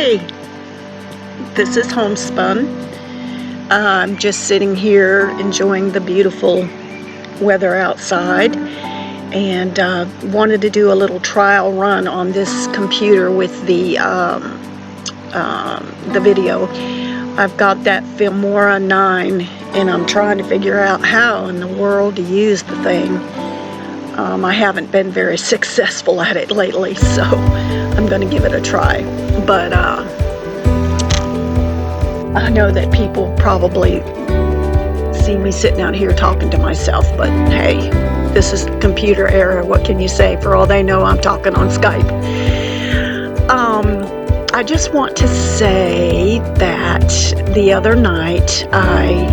Hey, this is Homespun. I'm just sitting here enjoying the beautiful weather outside, and wanted to do a little trial run on this computer with the video. I've got that Filmora 9, and I'm trying to figure out how in the world to use the thing. I haven't been very successful at it lately, so I'm going to give it a try. But I know that people probably see me sitting out here talking to myself, but hey, this is the computer era. What can you say? For all they know, I'm talking on Skype. I just want to say that the other night I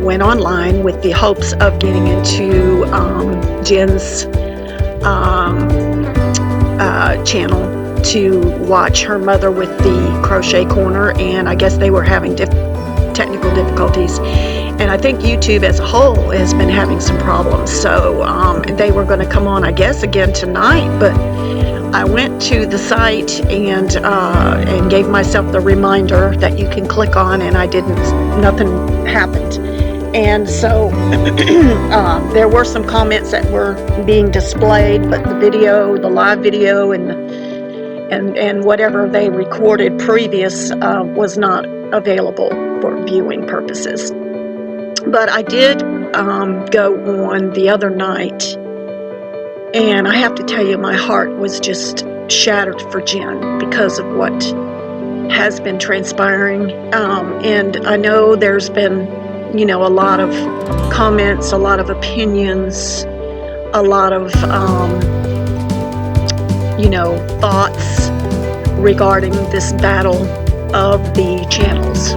went online with the hopes of getting into Jen's channel to watch her mother with the crochet corner, and I guess they were having technical difficulties, and I think YouTube as a whole has been having some problems, so they were going to come on, I guess, again tonight, but I went to the site and gave myself the reminder that you can click on, and I didn't. Nothing happened. And so there were some comments that were being displayed, but the video, the live video, and whatever they recorded previous was not available for viewing purposes. But I did go on the other night, and I have to tell you, my heart was just shattered for Jen because of what has been transpiring. And I know there's been, you know, a lot of comments, a lot of opinions, a lot of, you know, thoughts regarding this battle of the channels.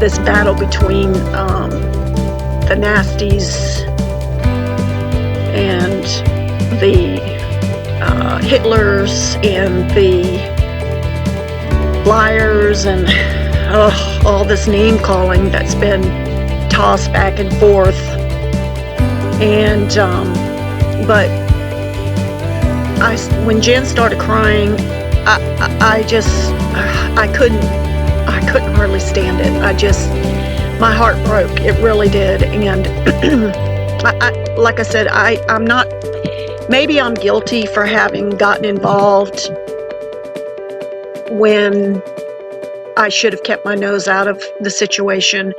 This battle between the nasties and the Hitlers and the liars, and all this name calling that's been tossed back and forth. And but when Jen started crying, I couldn't hardly stand it. My heart broke. It really did. And like I said, I'm not, maybe I'm guilty for having gotten involved when I should have kept my nose out of the situation.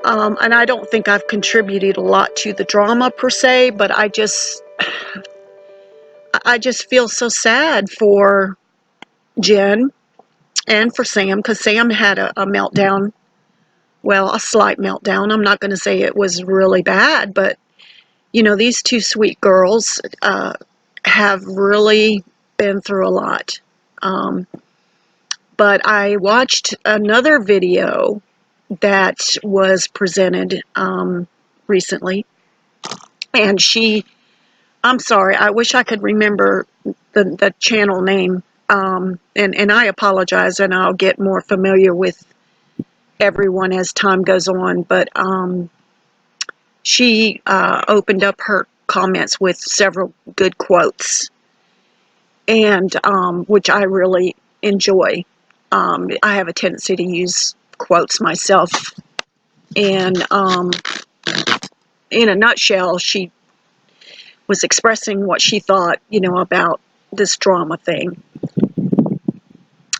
And I don't think I've contributed a lot to the drama per se, but I just feel so sad for Jen and for Sam, because Sam had a meltdown. Well, a slight meltdown. I'm not going to say it was really bad, but you know, these two sweet girls have really been through a lot. But I watched another video that was presented recently, and I'm sorry, I wish I could remember the channel name, and I apologize, and I'll get more familiar with everyone as time goes on, but she opened up her comments with several good quotes, and which I really enjoy. I have a tendency to use quotes myself, and in a nutshell, she was expressing what she thought, you know, about this drama thing.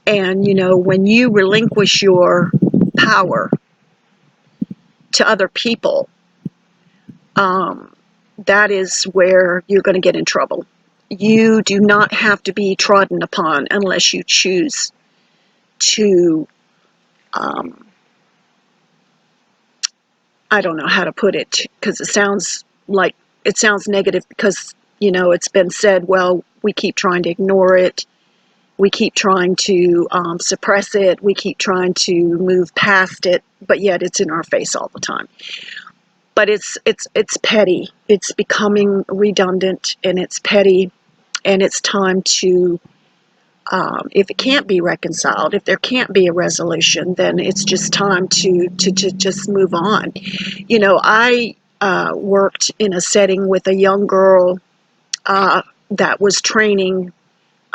And, you know, when you relinquish your power to other people, that is where you're going to get in trouble. You do not have to be trodden upon unless you choose to, I don't know how to put it, because it sounds negative, because, you know, it's been said, well, we keep trying to ignore it. We keep trying to suppress it. We keep trying to move past it, but yet it's in our face all the time. But it's petty. It's becoming redundant, and it's petty, and it's time to, if it can't be reconciled, if there can't be a resolution, then it's just time to just move on. You know, I worked in a setting with a young girl that was training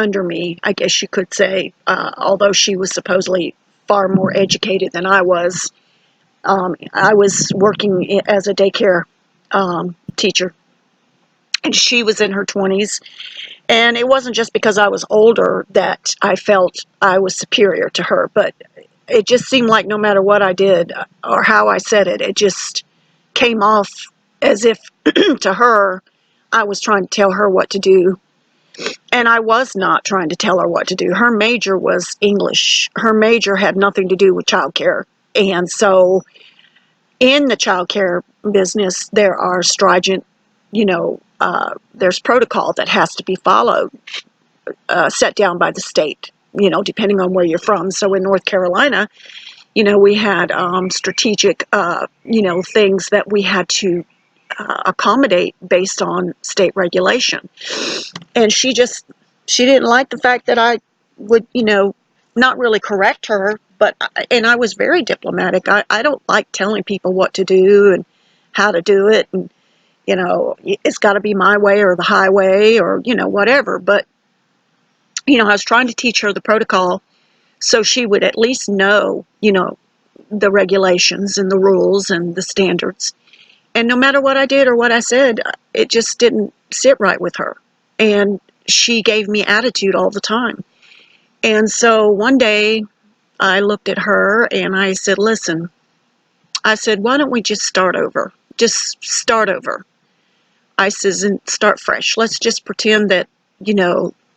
under me, I guess you could say, although she was supposedly far more educated than I was. I was working as a daycare teacher, and she was in her 20s. And it wasn't just because I was older that I felt I was superior to her, but it just seemed like no matter what I did or how I said it, it just came off as if to her I was trying to tell her what to do. And I was not trying to tell her what to do. Her major was English. Her major had nothing to do with childcare. And so in the childcare business, there are stringent, there's protocol that has to be followed, set down by the state, depending on where you're from. So in North Carolina, we had strategic, things that we had to accommodate based on state regulation. And she didn't like the fact that I would, not really correct her, and I was very diplomatic. I don't like telling people what to do and how to do it. And, it's got to be my way or the highway or, whatever. But, I was trying to teach her the protocol so she would at least know, the regulations and the rules and the standards. And no matter what I did or what I said, it just didn't sit right with her. And she gave me attitude all the time. And so one day I looked at her and I said, listen, I said, why don't we just start over? Just start over. I says, and start fresh. Let's just pretend that,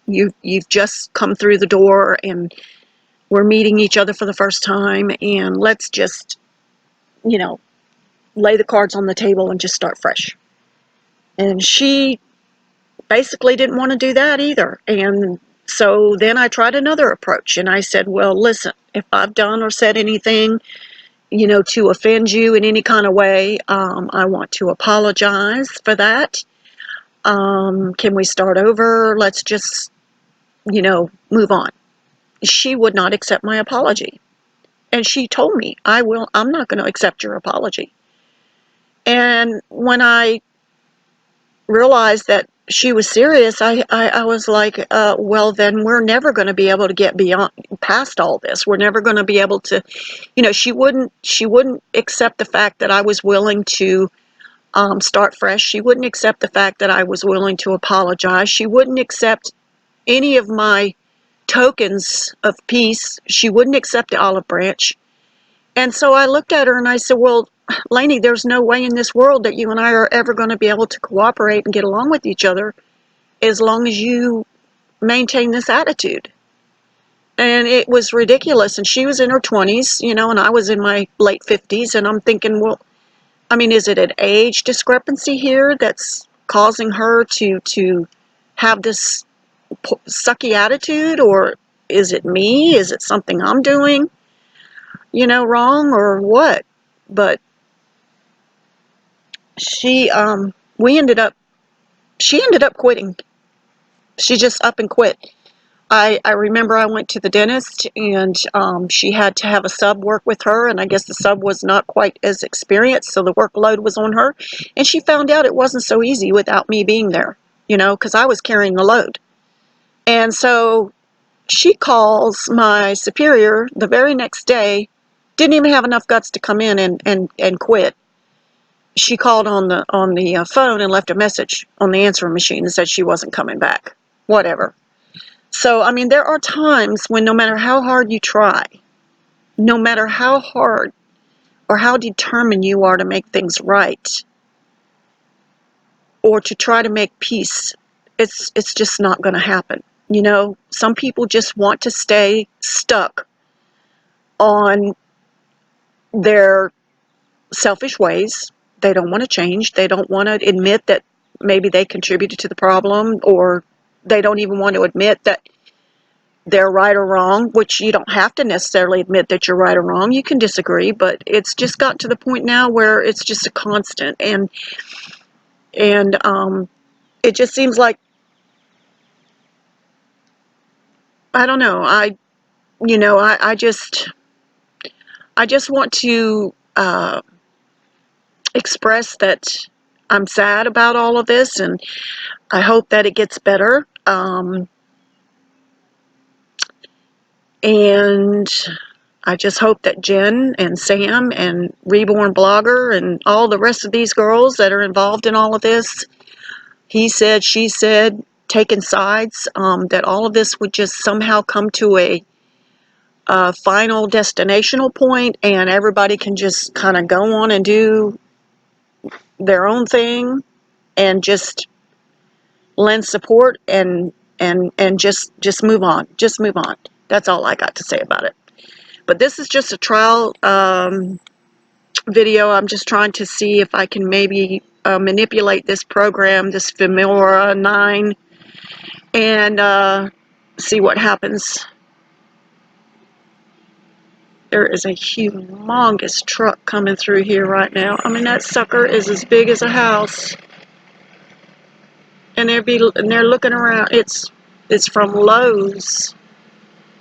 you've just come through the door and we're meeting each other for the first time, and let's just, lay the cards on the table and just start fresh. And she basically didn't want to do that either. And so then I tried another approach, and I said, well, listen, if I've done or said anything, to offend you in any kind of way, I want to apologize for that. Can we start over? Let's just, move on. She would not accept my apology. And she told me, I'm not going to accept your apology. And when I realized that she was serious, I was like, well, then we're never going to be able to get past all this. We're never going to be able to, she wouldn't accept the fact that I was willing to start fresh. She wouldn't accept the fact that I was willing to apologize. She wouldn't accept any of my tokens of peace. She wouldn't accept the olive branch. And so I looked at her and I said, well, Lainey, there's no way in this world that you and I are ever going to be able to cooperate and get along with each other as long as you maintain this attitude. And it was ridiculous. And she was in her 20s, and I was in my late 50s. And I'm thinking, well, is it an age discrepancy here that's causing her to have this sucky attitude? Or is it me? Is it something I'm doing, wrong or what? But she ended up quitting. She just up and quit. I remember I went to the dentist, and she had to have a sub work with her, and I guess the sub was not quite as experienced, so the workload was on her. And she found out it wasn't so easy without me being there, because I was carrying the load. And so she calls my superior the very next day, didn't even have enough guts to come in and quit. She called on the phone and left a message on the answering machine and said she wasn't coming back. Whatever. So, there are times when no matter how hard you try, no matter how hard or how determined you are to make things right or to try to make peace, it's just not going to happen. Some people just want to stay stuck on their selfish ways. They don't want to change. They don't want to admit that maybe they contributed to the problem, or they don't even want to admit that they're right or wrong, which you don't have to necessarily admit that you're right or wrong. You can disagree, but it's just gotten to the point now where it's just a constant, and it just seems like, I don't know, I just want to express that I'm sad about all of this, and I hope that it gets better. And I just hope that Jen and Sam and Reborn Blogger and all the rest of these girls that are involved in all of this, he said, she said, taking sides, that all of this would just somehow come to a final destinational point, and everybody can just kind of go on and do their own thing and just lend support and just move on. Just move on. That's all I got to say about it. But this is just a trial video. I'm just trying to see if I can maybe manipulate this program, this Filmora 9, and see what happens. There is a humongous truck coming through here right now. I mean, that sucker is as big as a house. And they're looking around. It's from Lowe's.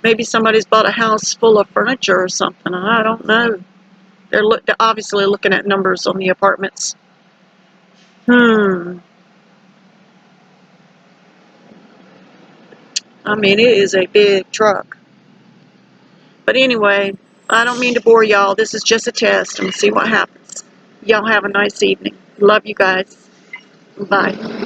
Maybe somebody's bought a house full of furniture or something. I don't know. They're obviously looking at numbers on the apartments. I mean, it is a big truck. But anyway, I don't mean to bore y'all. This is just a test and see what happens. Y'all have a nice evening. Love you guys. Bye.